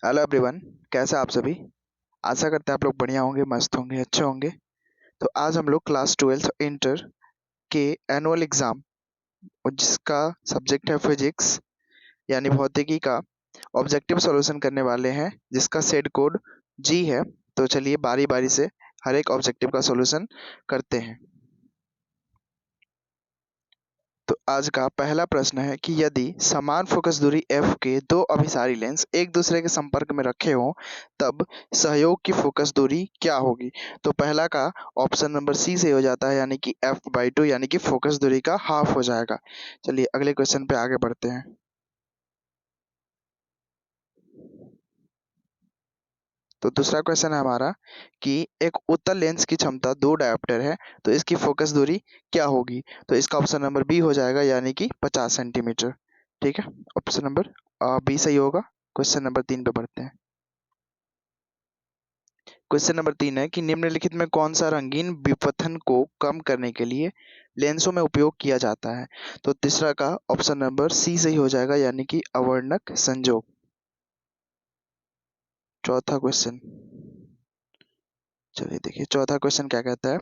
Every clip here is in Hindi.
Hello everyone. कैसे हैं आप सभी? आशा करते हैं आप लोग बढ़िया होंगे, मस्त होंगे, अच्छे होंगे। तो आज हम लोग क्लास 12th इंटर के एनुअल एग्जाम और जिसका सब्जेक्ट है फिजिक्स यानी भौतिकी का ऑब्जेक्टिव सॉल्यूशन करने वाले हैं, जिसका सेट कोड जी है। तो चलिए बारी बारी से हर एक ऑब्जेक्टिव का सॉल्यूशन करते हैं। तो आज का पहला प्रश्न है कि यदि समान फोकस दूरी f के दो अभिसारी लेंस एक दूसरे के संपर्क में रखे हों, तब सहयोग की फोकस दूरी क्या होगी? तो पहला का ऑप्शन नंबर सी से हो जाता है, यानी कि f/2, यानी कि फोकस दूरी का हाफ हो जाएगा। चलिए अगले क्वेश्चन पे आगे बढ़ते हैं। तो दूसरा क्वेश्चन है हमारा कि एक उत्तल लेंस की क्षमता 2 डायोप्टर है, तो इसकी फोकस दूरी क्या होगी? तो इसका ऑप्शन नंबर बी हो जाएगा, यानी कि 50 सेंटीमीटर। ठीक है, ऑप्शन नंबर बी सही होगा। क्वेश्चन नंबर 3 पे बढ़ते हैं। क्वेश्चन नंबर 3 है कि निम्नलिखित में कौन सा रंगीन विपथन को कम करने के लिए लेंसों में उपयोग किया जाता है? तो तीसरा का ऑप्शन नंबर सी सही हो जाएगा, यानी कि अवर्णक संजोग। चौथा क्वेश्चन, चलिए देखिए चौथा क्वेश्चन क्या कहता है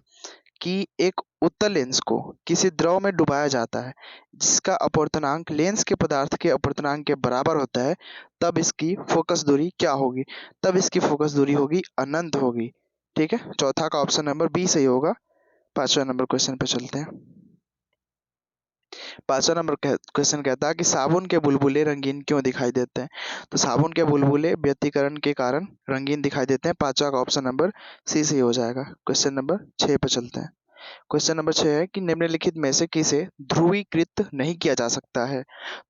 कि एक उत्तल लेंस को किसी द्रव में डुबाया जाता है जिसका अपवर्तनांक लेंस के पदार्थ के अपवर्तनांक के बराबर होता है, तब इसकी फोकस दूरी क्या होगी? तब इसकी फोकस दूरी होगी अनंत होगी। ठीक है, चौथा का ऑप्शन नंबर बी सही होगा। पांचवा नंबर क्वेश्चन पे चलते हैं। पांचवा नंबर क्वेश्चन कहता है कि साबुन के बुलबुले रंगीन क्यों दिखाई देते हैं? तो साबुन के बुलबुले व्यतिकरण के कारण रंगीन दिखाई देते हैं। पांचवा का ऑप्शन नंबर सी सही हो जाएगा। क्वेश्चन नंबर 6 पे चलते हैं। क्वेश्चन नंबर 6 है कि निम्नलिखित में से किसे ध्रुवीकृत नहीं किया जा सकता है?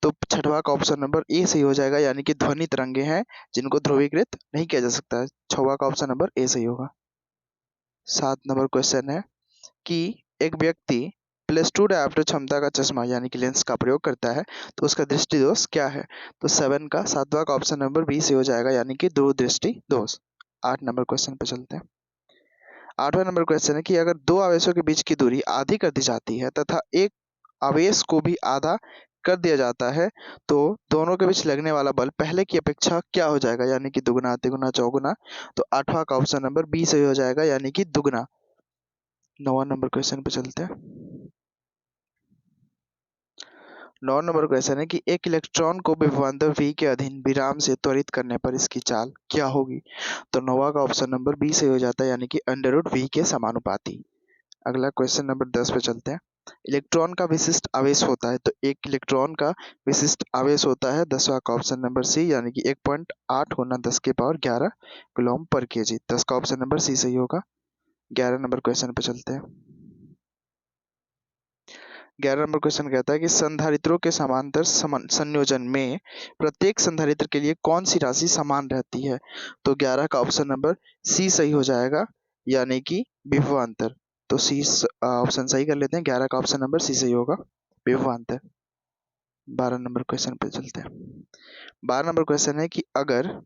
तो छठवा का ऑप्शन नंबर ए सही हो जाएगा, यानी कि ध्वनि तरंगे हैं जिनको ध्रुवीकृत नहीं किया जा सकता है। छठवा का ऑप्शन नंबर ए सही होगा। 7 नंबर क्वेश्चन है कि एक व्यक्ति +2 डायोप्टर क्षमता का चश्मा यानी कि लेंस का प्रयोग करता है, तो उसका दृष्टि दोष क्या है? तो 7 का सातवां का ऑप्शन नंबर बी से हो जाएगा, यानी कि दूरदृष्टि दोष। 8 नंबर क्वेश्चन पे चलते हैं। आठवां नंबर क्वेश्चन है कि अगर दो आवेशों के बीच की दूरी आधी कर दी जाती है तथा एक आवेश को भी आधा कर दिया जाता है, तो दोनों के बीच लगने वाला बल पहले की अपेक्षा क्या हो जाएगा? यानी कि दुगुना, तिगुना, चौगुना। तो आठवां का ऑप्शन नंबर बी सही हो जाएगा, यानी कि दुगुना। 9वां नंबर क्वेश्चन पे चलते हैं। 9 नंबर क्वेश्चन है कि एक इलेक्ट्रॉन को विभवांतर V के अधीन विराम से त्वरित करने पर इसकी चाल क्या होगी? तो 9वां का ऑप्शन नंबर बी सही हो जाता है, यानी कि √V के समानुपाती। अगला क्वेश्चन नंबर 10 पे चलते हैं। इलेक्ट्रॉन का विशिष्ट आवेश होता है, तो एक इलेक्ट्रॉन का विशिष्ट आवेश होता है 10वां का ऑप्शन नंबर सी, यानी कि 1.8 गुना 10 के पावर 11 कूलम पर केजी। 10 का ऑप्शन नंबर सी सही होगा। 11 नंबर क्वेश्चन पे चलते हैं। 11 नंबर क्वेश्चन कहता है कि संधारित्रों के समांतर संयोजन में प्रत्येक संधारित्र के लिए कौन सी राशि समान रहती है? तो 11 का ऑप्शन नंबर सी सही हो जाएगा, यानी कि विभवांतर। तो सी ऑप्शन सही कर लेते हैं। 11 का ऑप्शन नंबर सी सही होगा, विभवांतर। 12 नंबर क्वेश्चन पे चलते हैं। 12 नंबर क्वेश्चन है कि अगर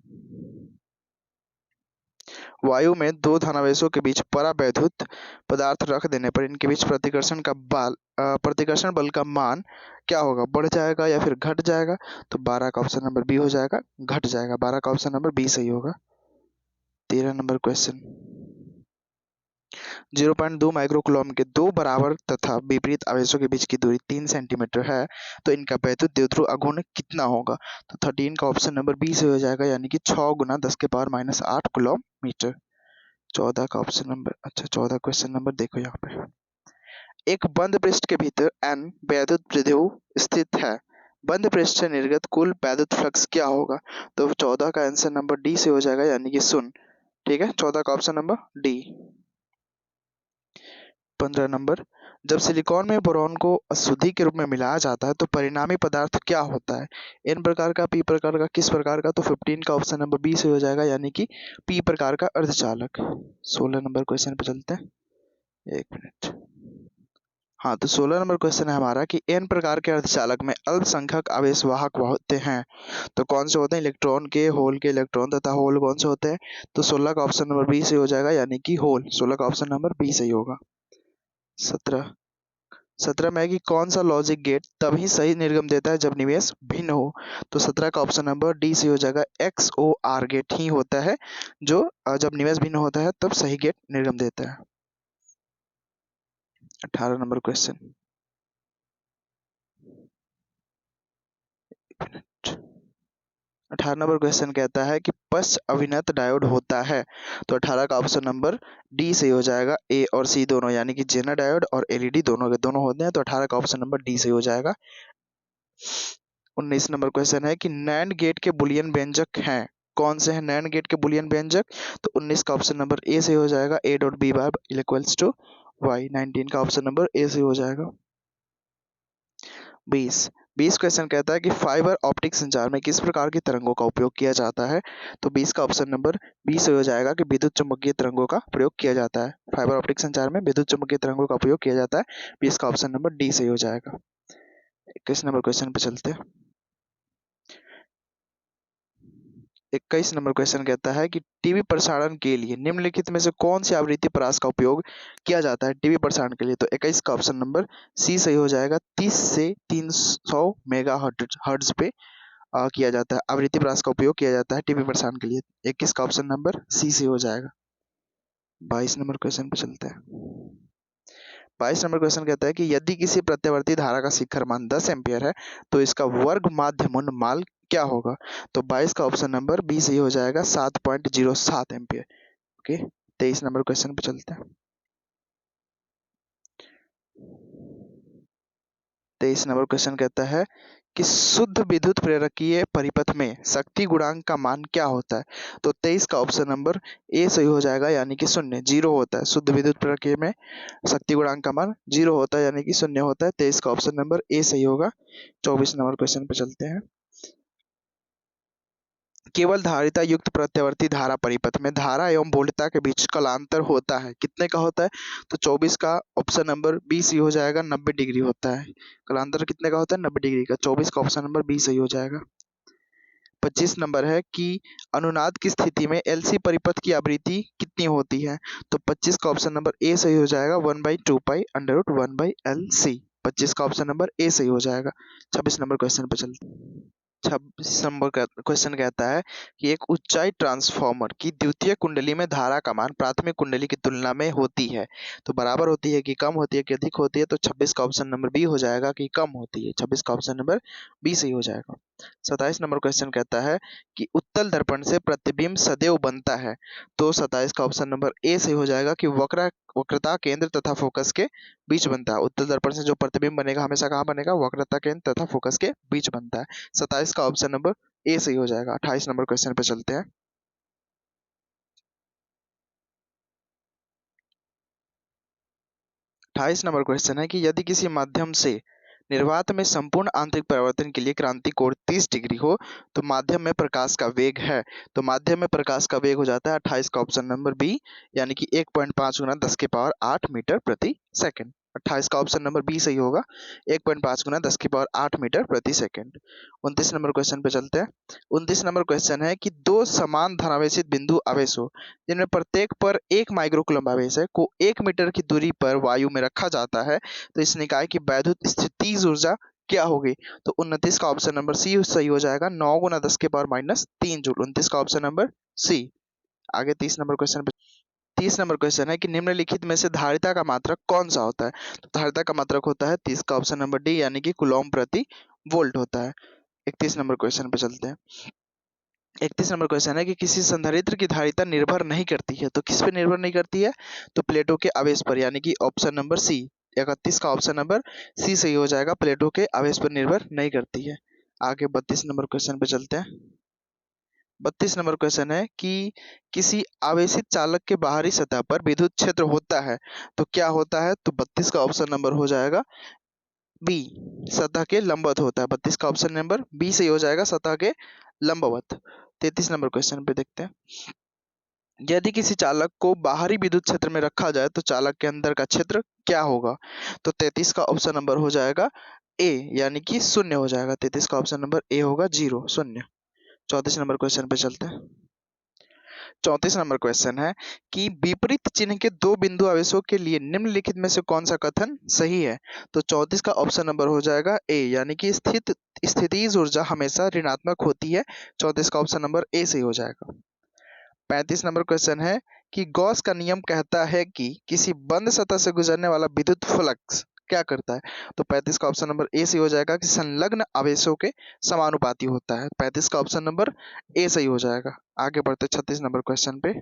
वायु में दो धनावेशों के बीच परावैद्युत पदार्थ रख देने पर इनके बीच प्रतिकर्षण बल का मान क्या होगा? बढ़ जाएगा या फिर घट जाएगा? तो 12 का ऑप्शन नंबर बी हो जाएगा, घट जाएगा। 12 का ऑप्शन नंबर बी सही होगा। 13 नंबर क्वेश्चन, 0.2 माइक्रोकूलम के दो बराबर तथा विपरीत आवेशों के बीच की दूरी 3 सेंटीमीटर है, तो इनका वैद्युत द्विध्रुव आघूर्ण कितना होगा? तो 13 का ऑप्शन नंबर बी से हो जाएगा, यानी कि 6 गुना 10 के पावर -8 कूलम मीटर। 14 का ऑप्शन नंबर, अच्छा 14 क्वेश्चन नंबर देखो यहाँ पे। एक बंद पृष्ठ के भीतर N वैद्युत द्विध्रुव स्थित है, बंद पृष्ठ से निर्गत कुल वैद्युत फ्लक्स क्या होगा? तो 14 का आंसर नंबर डी से हो जाएगा, यानी कि 0। ठीक है, 14 का ऑप्शन नंबर डी। 15 नंबर, जब सिलिकॉन में बोरॉन को अशुद्धि के रूप में मिलाया जाता है तो परिणामी पदार्थ क्या होता है? एन प्रकार का, पी प्रकार का, किस प्रकार का? तो 15 का ऑप्शन नंबर बी से हो जाएगा, यानी कि पी प्रकार का अर्धचालक। 16 नंबर क्वेश्चन पे चलते हैं। एक मिनट। हाँ, तो 16 नंबर क्वेश्चन है हमारा कि एन प्रकार के अर्धचालक में अल्पसंख्यक आवेश वाहक होते हैं, तो कौन से होते हैं? इलेक्ट्रॉन के, होल के, इलेक्ट्रॉन तथा होल कौन से होते हैं? तो 16 का ऑप्शन नंबर बी से हो जाएगा, यानी कि होल। 16 का ऑप्शन नंबर बी सही होगा। 17 17 में है कि कौन सा लॉजिक गेट तभी सही निर्गम देता है जब निवेश भिन्न हो। तो 17 का ऑप्शन नंबर डी सही हो जाएगा। XOR गेट ही होता है जो जब निवेश भिन्न होता है तब सही गेट निर्गम देता है। 18 नंबर क्वेश्चन। 18 नंबर क्वेश्चन कहता है कि पश्च अभिनत डायोड होता है। तो 18 का ऑप्शन नंबर डी सही हो जाएगा। ए और सी दोनों यानी कि जेनर डायोड और एलईडी दोनों के दोनों होते हैं, तो 18 का ऑप्शन नंबर डी सही हो जाएगा। 19 नंबर क्वेश्चन है कि नैंड गेट के बुलियन व्यंजक हैं। कौन से हैं नैंड गेट के बुलियन व्यंजक? तो 19 का ऑप्शन नंबर ए सही हो जाएगा। A dot b bar equals to y. 19 का ऑप्शन नंबर ए सही हो जाएगा। 20 क्वेश्चन कहता है कि फाइबर ऑप्टिक संचार में किस प्रकार की तरंगों का उपयोग किया जाता है? तो 20 का ऑप्शन नंबर बी सही हो जाएगा कि विद्युत चुम्बकीय तरंगों का प्रयोग किया जाता है। फाइबर ऑप्टिक संचार में विद्युत चुम्बकीय तरंगों का उपयोग किया जाता है। 20 का ऑप्शन नंबर डी सही हो जाएगा। 21 नंबर क्वेश्चन पे चलते हैं। 21 नंबर क्वेश्चन कहता है कि टीवी प्रसारण के लिए निम्नलिखित में से कौन सी आवृत्ति परास का उपयोग किया जाता है टीवी प्रसारण के लिए? तो 21 का ऑप्शन नंबर सी सही हो जाएगा। 30 से 300 मेगा हर्ट्ज पे किया जाता है, आवृत्ति परास का उपयोग किया जाता है टीवी प्रसारण के लिए। 21 का ऑप्शन नंबर सी सही हो जाएगा। 22 नंबर क्वेश्चन पे चलते हैं। 22 नंबर क्वेश्चन कहता है कि यदि किसी प्रत्यावर्ती धारा का शिखर मान 10 एम्पियर है तो इसका वर्ग माध्यमुन मान क्या होगा? तो 22 का ऑप्शन नंबर बी सही हो जाएगा। 7.07 एम्पियर। ओके, 23 नंबर क्वेश्चन पे चलते हैं। 23 नंबर क्वेश्चन कहता है कि शुद्ध विद्युत प्रेरकीय परिपथ में शक्ति गुणांक का मान क्या होता है? तो 23 का ऑप्शन नंबर ए सही हो जाएगा यानी कि 0 0 होता है। शुद्ध विद्युत प्रेरकीय में शक्ति गुणांक का मान 0 होता है यानी कि 0 होता है। 23 का ऑप्शन नंबर ए सही होगा। 24 नंबर क्वेश्चन पे चलते हैं। केवल धारिता युक्त प्रत्यावर्ती धारा परिपथ में धारा एवं वोल्टता के बीच कलांतर होता है, कितने का होता है? तो 24 का ऑप्शन नंबर बी सही हो जाएगा। 90 डिग्री होता है। कलांतर कितने का होता है? 90 डिग्री का। 24 का ऑप्शन नंबर बी सही हो जाएगा। 25 नंबर है कि अनुनाद की स्थिति में एलसी परिपथ की आवृत्ति कितनी होती है? तो 25 का ऑप्शन नंबर ए सही हो जाएगा। 1/2 पाई अंडर रूट 1/LC। 25 का ऑप्शन नंबर ए सही हो जाएगा। 26 नंबर क्वेश्चन पे चलते हैं। 26 नंबर का क्वेश्चन कहता है कि एक ऊंचाई ट्रांसफार्मर की द्वितीय कुंडली में धारा का मान प्राथमिक कुंडली की तुलना में होती है तो बराबर होती है कि कम होती है कि अधिक होती है? तो 26 का ऑप्शन नंबर बी हो जाएगा कि कम होती है। 26 का ऑप्शन नंबर बी सही हो जाएगा। 27 नंबर क्वेश्चन कहता है कि उत्तल दर्पण से प्रतिबिंब सदैव बनता है। तो 27 का ऑप्शन नंबर ए सही हो जाएगा कि वक्रता केंद्र तथा फोकस के बीच बनता है। उत्तल दर्पण से जो प्रतिबिंब बनेगा हमेशा कहाँ बनेगा? वक्रता केंद्र तथा फोकस के बीच बनता है। 27 का ऑप्शन नंबर ए सही हो जाएगा। 28 नंबर क्वेश्चन पे चलते हैं। 28 नंबर क्वेश्चन है कि यदि किसी माध्यम से निर्वात में संपूर्ण आंतरिक परिवर्तन के लिए क्रांति कोण 30 डिग्री हो तो माध्यम में प्रकाश का वेग है। तो माध्यम में प्रकाश का वेग हो जाता है 28 का ऑप्शन नंबर बी यानी कि 1.5 गुना 10 के पावर 8 मीटर प्रति सेकंड। 28 का ऑप्शन नंबर बी सही होगा। 1.5 गुना 10 की पावर 8 मीटर प्रति सेकंड। 29 नंबर क्वेश्चन पे चलते हैं। 29 नंबर क्वेश्चन है कि दो समान धनावेशित बिंदु आवेश हो जिनमें प्रत्येक पर 1 माइक्रोकूलम्ब आवेश है को 1 मीटर की दूरी पर वायु में रखा जाता है तो इस निकाय की वैद्युत स्थितिज ऊर्जा क्या होगी? तो 29 का ऑप्शन नंबर सी सही हो जाएगा। 9 गुना 10 के पावर -3 जूल। 29 का ऑप्शन नंबर सी। आगे 30 नंबर क्वेश्चन पे। 30 नंबर क्वेश्चन है कि निम्नलिखित में से धारिता का मात्रक कौन सा होता है? तो धारिता का मात्रक होता है 30 का ऑप्शन नंबर डी यानी कि कूलॉम प्रति वोल्ट होता है। 31 नंबर क्वेश्चन पे चलते हैं। 31 नंबर क्वेश्चन है कि किसी संधारित्र की धारिता निर्भर नहीं करती है तो किस पे निर्भर नहीं करती है? तो प्लेटों के आवेश पर यानी कि ऑप्शन नंबर सी। 31 का ऑप्शन नंबर सी सही हो जाएगा। प्लेटों के आवेश पर निर्भर नहीं करती है। आगे 32 नंबर क्वेश्चन पे चलते हैं। 32 नंबर क्वेश्चन है कि किसी आवेशित चालक के बाहरी सतह पर विद्युत क्षेत्र होता है तो क्या होता है? तो 32 का ऑप्शन नंबर हो जाएगा बी, सतह के लंबवत होता है। 32 का ऑप्शन नंबर बी सही हो जाएगा, सतह के लंबवत। 33 नंबर क्वेश्चन पे देखते हैं। यदि किसी चालक को बाहरी विद्युत क्षेत्र में रखा जाए तो चालक के अंदर का क्षेत्र क्या होगा? तो 33 का ऑप्शन नंबर हो जाएगा ए यानी कि 0 हो जाएगा। 33 का ऑप्शन नंबर ए होगा 0 0। 34 नंबर क्वेश्चन पे चलते हैं। 34 नंबर क्वेश्चन है कि विपरीत चिन्ह के दो बिंदु आवेशों के लिए निम्नलिखित में से कौन सा कथन सही है। तो 34 का ऑप्शन नंबर हो जाएगा ए, यानी कि स्थितिज ऊर्जा हमेशा ऋणात्मक होती है। 34 का ऑप्शन नंबर ए सही हो जाएगा। 35 नंबर क्वेश्चन है कि गॉस का नियम कहता है कि किसी बंद सतह से गुजरने वाला विद्युत फ्लक्स क्या करता है। तो 35 का ऑप्शन नंबर ए सही हो जाएगा कि संलग्न आवेशों के समानुपाती होता है। 35 का ऑप्शन नंबर ए सही हो जाएगा। आगे बढ़ते 36 नंबर क्वेश्चन पे।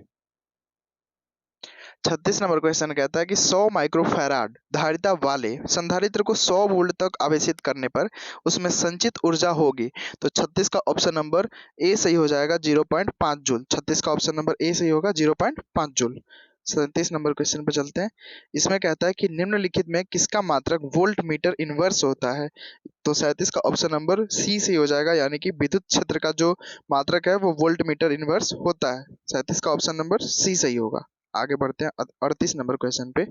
36 नंबर क्वेश्चन कहता है कि 100 माइक्रोफैराड धारिता वाले संधारित्र को 100 वोल्ट तक आवेशित करने पर उसमें संचित ऊर्जा होगी। तो 36 का ऑप्शन नंबर ए सही हो जाएगा 0.5 जूल। 36 का ऑप्शन नंबर ए सही होगा 0.5 जूल। 37 नंबर क्वेश्चन पे चलते हैं। इसमें कहता है कि निम्नलिखित में किसका मात्रक वोल्ट मीटर इनवर्स होता है। तो 37 का ऑप्शन नंबर सी सही हो जाएगा, यानी कि विद्युत क्षेत्र का जो मात्रक है वो वोल्ट मीटर इनवर्स होता है। 37 का ऑप्शन नंबर सी सही होगा। आगे बढ़ते हैं 38 नंबर क्वेश्चन पे।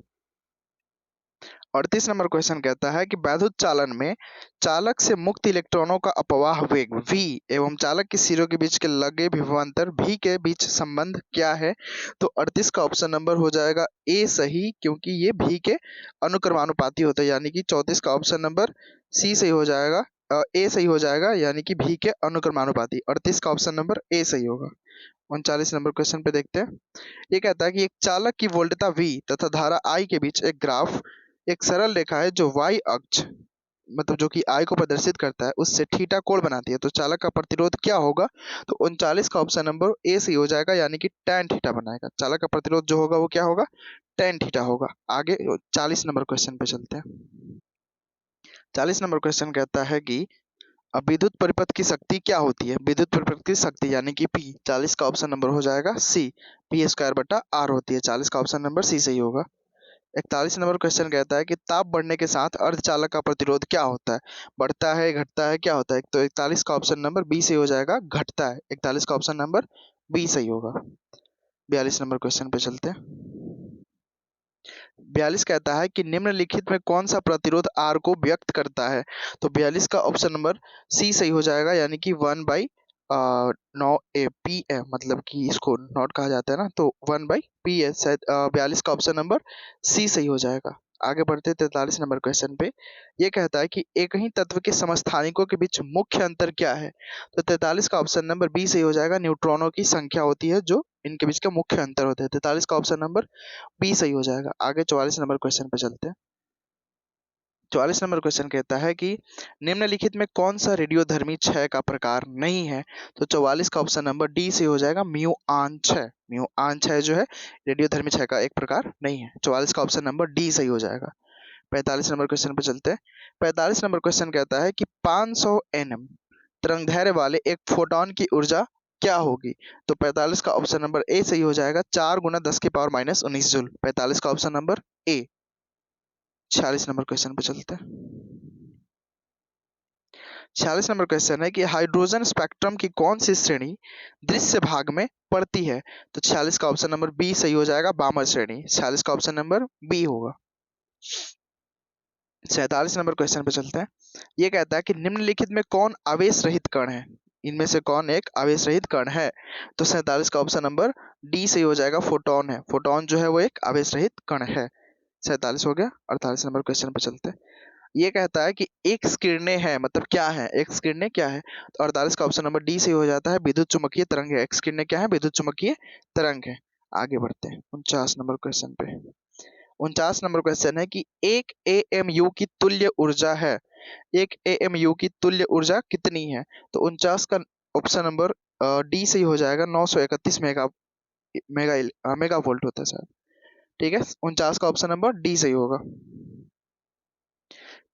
38 नंबर क्वेश्चन कहता है कि वैद्युत चालन में चालक से मुक्त इलेक्ट्रॉनों का अपवाह वेग v एवं चालक के सिरों के बीच के लगे विभवांतर v के बीच संबंध क्या है। तो 38 का ऑप्शन नंबर हो जाएगा ए सही, क्योंकि ये v के अनुक्रमानुपाती होता है, यानी कि 34 का ऑप्शन नंबर सी सही हो जाएगा, ए सही हो जाएगा, यानी कि v के अनुक्रमानुपाती। 38 का ऑप्शन नंबर ए सही होगा। 39 नंबर क्वेश्चन पे देखते हैं। ये कहता है कि एक चालक की वोल्टता V तथा धारा I के बीच एक ग्राफ एक सरल रेखा है जो y अक्ष मतलब जो कि I को प्रदर्शित करता है उससे थीटा कोण बनाती है। तो चालक का प्रतिरोध क्या होगा। तो 39 का ऑप्शन नंबर ए सही हो जाएगा, यानी कि tan थीटा बनाएगा। चालक का प्रतिरोध जो होगा वो क्या होगा, tan थीटा होगा। आगे 40 नंबर क्वेश्चन पे चलते हैं। 40 नंबर क्वेश्चन कहता है कि अब विद्युत परिपथ की शक्ति क्या होती है। विद्युत परिपथ की शक्ति यानी कि P। 40 का ऑप्शन नंबर हो जाएगा सी, पी स्क्वायर बटा आर होती है। 40 का ऑप्शन नंबर सी सही होगा। 41 नंबर क्वेश्चन कहता है कि ताप बढ़ने के साथ अर्धचालक का प्रतिरोध क्या होता है, बढ़ता है घटता है क्या होता है। तो 41 का ऑप्शन नंबर बी सही हो जाएगा, घटता है। 41 का ऑप्शन नंबर बी सही होगा। 42 नंबर क्वेश्चन पे चलते हैं। 42 कहता है कि निम्नलिखित में कौन सा प्रतिरोध R को व्यक्त करता है। तो 42 का ऑप्शन नंबर सी सही हो जाएगा, यानी कि 1/9 ए पी ए, मतलब कि इसको नॉट कहा जाता है ना, तो 1/पी ए। 42 का ऑप्शन नंबर सी सही हो जाएगा। आगे बढ़ते 43 नंबर क्वेश्चन पे। ये कहता है कि एक ही तत्व के समस्थानिकों के बीच मुख्य अंतर क्या है। तो 43 का ऑप्शन नंबर बी सही हो जाएगा, न्यूट्रॉनों की संख्या होती है जो इनके बीच का मुख्य अंतर होता है। 43 का ऑप्शन नंबर बी सही हो जाएगा। आगे 44 नंबर क्वेश्चन पे चलते हैं। 44 नंबर क्वेश्चन कहता है कि निम्नलिखित में कौन सा रेडियोधर्मी क्षय का प्रकार नहीं है। तो 44 का ऑप्शन नंबर डी से हो जाएगा, म्यू आन क्षय। म्यू आन क्षय जो है रेडियोधर्मी क्षय का एक प्रकार नहीं है। 44 का ऑप्शन नंबर डी सही हो जाएगा। 45 नंबर क्वेश्चन पे चलते हैं। 45 नंबर क्वेश्चन कहता है कि 500 nm तरंग दैर्ध्य वाले एक फोटोन की ऊर्जा क्या होगी। तो 45 का ऑप्शन नंबर ए सही हो जाएगा, 4 गुना 10 की पावर -19 जूल। 45 का option number A. 46 number question पे चलते हैं। 46 नंबर क्वेश्चन है कि हाइड्रोजन स्पेक्ट्रम की कौन सी श्रेणी दृश्य भाग में पड़ती है। तो 46 का ऑप्शन नंबर बी सही हो जाएगा, बामर श्रेणी। 46 का ऑप्शन नंबर बी होगा। 47 नंबर क्वेश्चन पे चलते हैं। ये कहता है कि निम्नलिखित में कौन आवेश रहित कण है, इनमें से कौन एक आवेश रहित कण है। तो 47 का ऑप्शन नंबर डी सही हो जाएगा, फोटोन है। फोटोन जो है वो एक आवेश रहित कण है। 47 हो गया। 48 नंबर क्वेश्चन पे चलते हैं। ये कहता है कि एक्स किरणें हैं, मतलब क्या है, एक्स किरणें क्या है। तो 48 का ऑप्शन नंबर डी सही हो जाता है, विद्युत चुम्बकीय तरंग है। एक्स किरणें क्या है, विद्युत चुम्बकीय तरंग है। आगे बढ़ते हैं 49 नंबर क्वेश्चन पे। 49 नंबर क्वेश्चन है कि एक एएमयू की तुल्य ऊर्जा है, एक एएमयू की तुल्य ऊर्जा कितनी है। तो 49 का ऑप्शन नंबर डी सही हो जाएगा, 931 मेगा वोल्ट होता है सर। ठीक है, 49 का ऑप्शन नंबर डी सही होगा।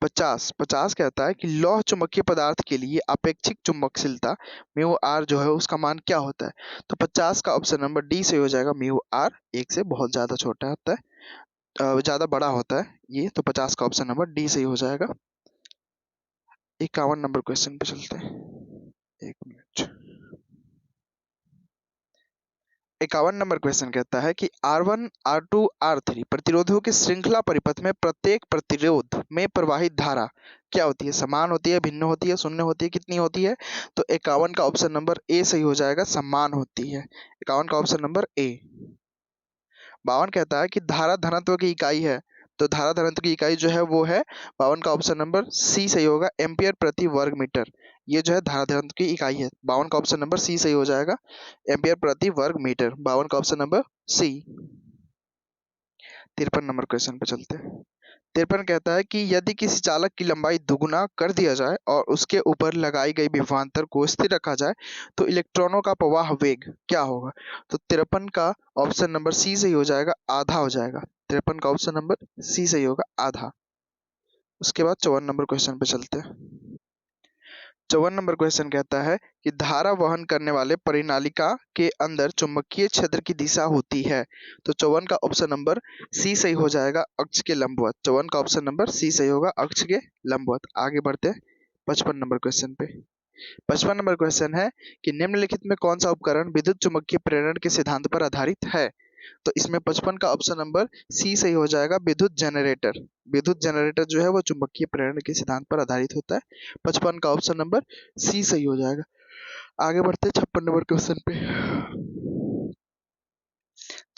50 कहता है कि लौह चुंबकीय पदार्थ के लिए अपेक्षिक चुंबकशीलता म्यू आर जो है उसका मान क्या होता है। तो 50 का ऑप्शन नंबर डी से हो जाएगा, म्यू आर एक से बहुत ज्यादा छोटा होता है, ज्यादा बड़ा होता है ये। तो 50 का ऑप्शन नंबर डी सही हो जाएगा। 51 नंबर क्वेश्चन पे चलते हैं। एक मिनट। 51 नंबर क्वेश्चन कहता है कि R1, R2, R3 प्रतिरोधों के श्रृंखला परिपथ में प्रत्येक प्रतिरोध में प्रवाहित धारा क्या होती है, समान होती है, भिन्न होती है, शून्य होती है, कितनी होती है। तो 51 का ऑप्शन नंबर ए सही हो जाएगा, समान होती है। 51 का ऑप्शन नंबर ए। 52 कहता है कि धारा घनत्व की इकाई है, तो धारा घनत्व की इकाई जो है वो है 52 का ऑप्शन नंबर सी सही होगा, एम्पियर प्रति वर्ग मीटर। ये जो है धारा घनत्व की इकाई है, 52 का ऑप्शन नंबर सी सही हो जाएगा, एम्पियर प्रति वर्ग मीटर, 52 का ऑप्शन नंबर सी। 53 नंबर क्वेश्चन पे चलते हैं। 53 कहता है कि यदि किसी चालक की लंबाई दुगुना कर दिया जाए और उसके ऊपर लगाई गई विभवांतर को स्थिर रखा जाए तो इलेक्ट्रॉनों का प्रवाह वेग क्या होगा? तो 53 का ऑप्शन नंबर सी सही हो जाएगा, आधा हो जाएगा। 53 का ऑप्शन नंबर सी सही होगा, आधा। उसके बाद 54 नंबर क्वेश्चन पे चलते हैं। 54 नंबर क्वेश्चन कहता है कि धारा वहन करने वाले परिनालिका के अंदर चुंबकीय क्षेत्र की दिशा होती है, तो 54 का ऑप्शन नंबर सी सही हो जाएगा, अक्ष के लंबवत। 54 का ऑप्शन नंबर सी सही होगा, अक्ष के लंबवत। आगे बढ़ते हैं 55 नंबर क्वेश्चन पे। 55 नंबर क्वेश्चन है कि निम्नलिखित में कौन सा उपकरण विद्युत चुम्बकीय प्रेरण के सिद्धांत पर आधारित है? तो इसमें 55 का ऑप्शन नंबर सी सही हो जाएगा, विद्युत जनरेटर। विद्युत जनरेटर जो है वो चुंबकीय प्रेरण के सिद्धांत पर आधारित होता है, 55 का ऑप्शन नंबर सी सही हो जाएगा। आगे बढ़ते हैं 56 नंबर क्वेश्चन पे।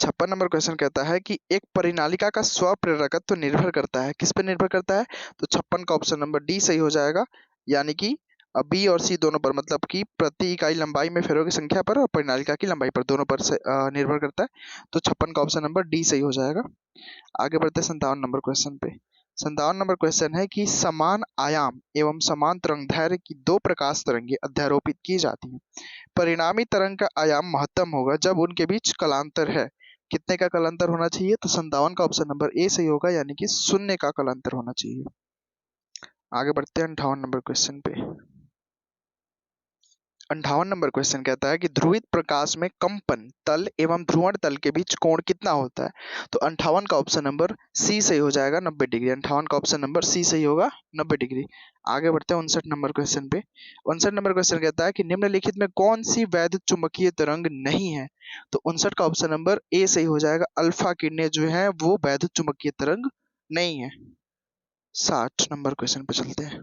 56 नंबर क्वेश्चन कहता है कि एक परिनालिका का स्वप्रेरकत्व निर्भर करता है, किस पर निर्भर करता है? तो 56 का ऑप्शन नंबर डी सही हो जाएगा, यानी कि बी और सी दोनों पर, मतलब कि प्रति इकाई लंबाई में फेरों की संख्या पर और परिनालिका की लंबाई पर, दोनों पर से निर्भर करता है। तो 56 का ऑप्शन नंबर डी सही हो जाएगा। आगे बढ़ते हैं 57 नंबर क्वेश्चन पे। 57 नंबर क्वेश्चन है कि समान आयाम एवं समान तरंगदैर्घ्य की दो प्रकाश तरंगें अध्यारोपित की जाती हैं। परिणामी तरंग का आयाम महत्तम होगा जब उनके बीच कलांतर है। कितने का कलांतर होना चाहिए? तो 57 का ऑप्शन नंबर ए सही होगा, यानी कि 0 का कलांतर होना चाहिए। आगे बढ़ते हैं 58 नंबर क्वेश्चन पे। 58 नंबर क्वेश्चन कहता है कि ध्रुवित प्रकाश में कंपन तल एवं ध्रुवण तल के बीच कोण कितना होता है? तो 58 का ऑप्शन नंबर सी सही हो जाएगा, 90 डिग्री। 58 का ऑप्शन नंबर सी सही होगा, 90 डिग्री। आगे बढ़ते हैं 59 नंबर क्वेश्चन पे। 59 नंबर क्वेश्चन कहता है कि निम्नलिखित में कौन सी वैद्युत चुंबकीय तरंग नहीं है? तो 59 का ऑप्शन नंबर ए सही हो जाएगा, अल्फा किरणें जो है वो वैद्युत चुंबकीय तरंग नहीं है। 60 नंबर क्वेश्चन पे चलते हैं।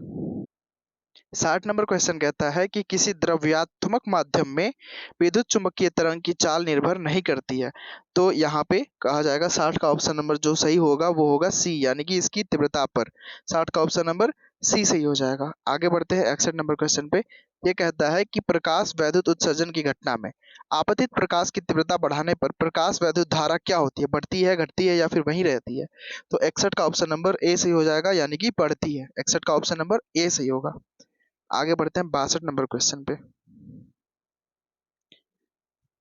60 नंबर क्वेश्चन कहता है कि किसी द्रव्यात्मक माध्यम में विद्युत चुम्बकीय तरंग की चाल निर्भर नहीं करती है, तो यहाँ पे कहा जाएगा 60 का ऑप्शन नंबर जो सही होगा वो होगा सी, यानी कि इसकी तीव्रता पर। 60 का ऑप्शन नंबर सी सही हो जाएगा। आगे बढ़ते हैं 61 नंबर क्वेश्चन पे। ये कहता है कि प्रकाश वैद्युत उत्सर्जन की घटना में आपतित प्रकाश की तीव्रता बढ़ाने पर प्रकाश वैद्युत धारा क्या होती है? बढ़ती है, घटती है या फिर वहीं रहती है? तो 61 का ऑप्शन नंबर ए सही हो जाएगा, यानी कि बढ़ती है। 61 का ऑप्शन नंबर ए सही होगा। आगे बढ़ते हैं 62 नंबर क्वेश्चन पे।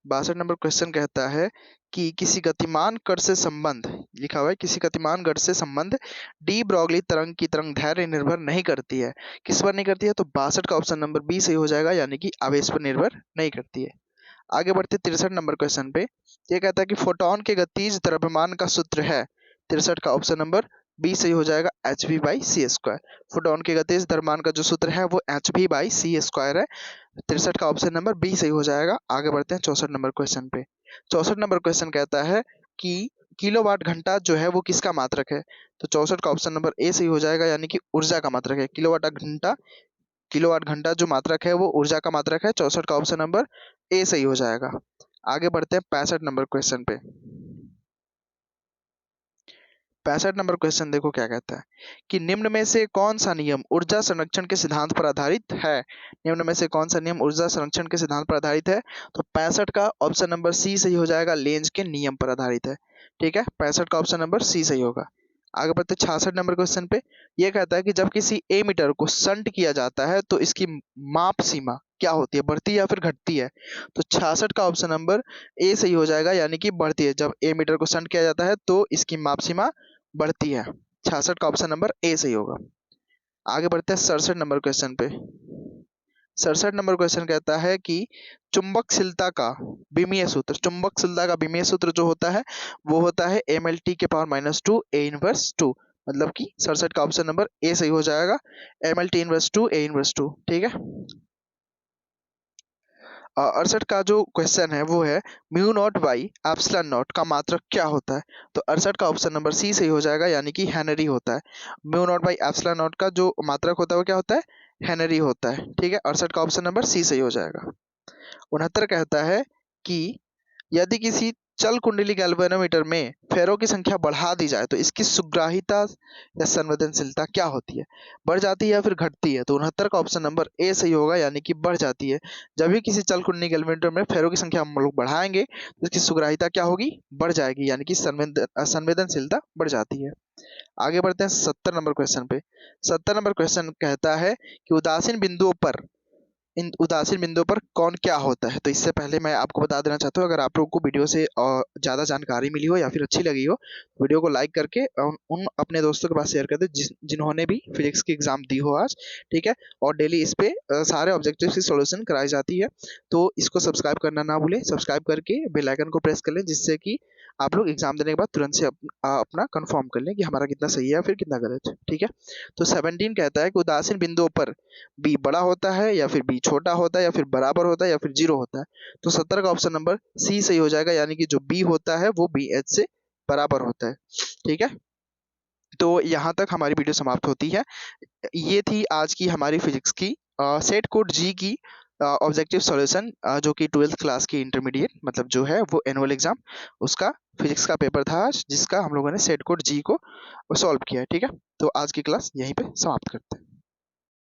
62 नंबर क्वेश्चन कहता है कि किसी गतिमान कण से संबंध, लिखा हुआ है किसी गतिमान कण से संबंध डी ब्रॉगली तरंग की तरंगदैर्घ्य निर्भर नहीं करती है। किस पर नहीं करती है? तो 62 का ऑप्शन नंबर बी सही हो जाएगा, यानी कि आवेश पर निर्भर नहीं करती है। आगे बढ़ते 63 नंबर क्वेश्चन पे। ये कहता है कि फोटोन के गतिज द्रव्यमान का सूत्र है। 63 का ऑप्शन नंबर बी सही हो जाएगा, h v by c square. Photon के गतिज द्रव्यमान का जो सूत्र है वो h v by c square है। 63 का ऑप्शन नंबर बी सही हो जाएगा। आगे बढ़ते हैं 64 नंबर क्वेश्चन पे। 64 नंबर क्वेश्चन कहता है कि किलोवाट घंटा जो है वो किसका मात्रक है? तो 64 का ऑप्शन नंबर ए सही हो जाएगा, यानी कि ऊर्जा का मात्रक है। किलोवाट घंटा जो मात्रक है वो ऊर्जा का मात्रक है। 64 का ऑप्शन नंबर ए सही हो जाएगा। आगे बढ़ते हैं 65 नंबर क्वेश्चन पे। 65 नंबर क्वेश्चन देखो क्या कहता है कि निम्न में से कौन सा नियम ऊर्जा संरक्षण के सिद्धांत पर आधारित है? निम्न में से कौन सा नियम ऊर्जा संरक्षण के सिद्धांत पर आधारित है? तो 65 का ऑप्शन नंबर सी सही हो जाएगा, लेंज के नियम पर आधारित है। ठीक है, 65 का ऑप्शन नंबर सी सही होगा। आगे बढ़ते 66 नंबर क्वेश्चन पे। यह कहता है कि जब किसी एमीटर को संट किया जाता है तो इसकी माप सीमा क्या होती है? बढ़ती है या फिर घटती है? तो 66 का ऑप्शन नंबर ए सही हो जाएगा, यानी कि बढ़ती है। जब एमीटर को संट किया जाता है तो इसकी माप सीमा बढ़ती है। 66 का ऑप्शन नंबर ए सही होगा। आगे बढ़ते हैं 67 नंबर क्वेश्चन पे। 67 नंबर क्वेश्चन कहता है कि चुंबकशीलता का विमीय सूत्र जो होता है वो होता है mlt के पावर -2 a इनवर्स 2। मतलब कि 67 का ऑप्शन नंबर ए सही हो जाएगा, mlt इनवर्स 2 a इनवर्स 2। ठीक है। 68 का जो क्वेश्चन है वो है mu naught by epsilon not का मात्रक क्या होता है? तो 68 का ऑप्शन नंबर सी सही हो जाएगा, यानी कि हेनरी होता है। Mu naught by epsilon not का जो मात्रक होता है वो क्या होता है? हेनरी होता है। ठीक है, 68 का ऑप्शन नंबर सी सही हो जाएगा। 69 कहता है कि यदि किसी चल कुंडली गैल्वेनोमीटर में फेरों की संख्या बढ़ा दी जाए तो इसकी सुग्राहिता या संवेदनशीलता क्या होती है, बढ़ जाती है या फिर घटती है। तो 69 का ऑप्शन नंबर ए सही होगा, यानी कि बढ़ जाती है। जब भी किसी चल कुंडली गैल्वेनोमीटर में फेरों की संख्या हम लोग बढ़ाएंगे तो इसकी सुग्राहिता क्या होगी, बढ़ जाएगी, यानी कि संवेदनशीलता बढ़ जाती है। आगे बढ़ते हैं 70 नंबर क्वेश्चन पे। 70 नंबर क्वेश्चन कहता है कि उदासीन बिंदुओं पर, इन उदासीन बिंदुओं पर कौन क्या होता है। तो इससे पहले मैं आपको बता देना चाहता हूँ, अगर आप लोगों को वीडियो से ज़्यादा जानकारी मिली हो या फिर अच्छी लगी हो, वीडियो को लाइक करके उन अपने दोस्तों के पास शेयर कर दे जिन्होंने भी फिजिक्स की एग्जाम दी हो आज, ठीक है। और डेली इस पे सारे ऑब्जेक्टिव्स की सॉल्यूशन कराई जाती है। तो इसको सब्सक्राइब करना ना भूलें, सब्सक्राइब करके बेल आइकन को प्रेस कर लें, जिससे कि आप लोग एग्जाम देने के बाद तुरंत से अपना कंफर्म कर लें कि हमारा कितना सही है या फिर कितना गलत है, ठीक है। तो 17 कहता है कि उदासीन बिंदुओं पर बी बड़ा होता है या फिर बी छोटा होता है या फिर बराबर होता है या फिर जीरो होता है। तो 70 का ऑप्शन नंबर सी सही हो जाएगा, यानी कि जो बी होता है वो बी एच से बराबर होता है, ठीक है। तो यहाँ तक हमारी वीडियो समाप्त होती है। ये थी आज की हमारी फिजिक्स की सेट कोड जी की ऑब्जेक्टिव सॉल्यूशन, जो कि 12th क्लास की इंटरमीडिएट मतलब जो है वो एनुअल एग्जाम, उसका फिजिक्स का पेपर था आज, जिसका हम लोगों ने सेट कोड जी को सॉल्व किया है, ठीक है। तो आज की क्लास यहीं पे समाप्त करते हैं।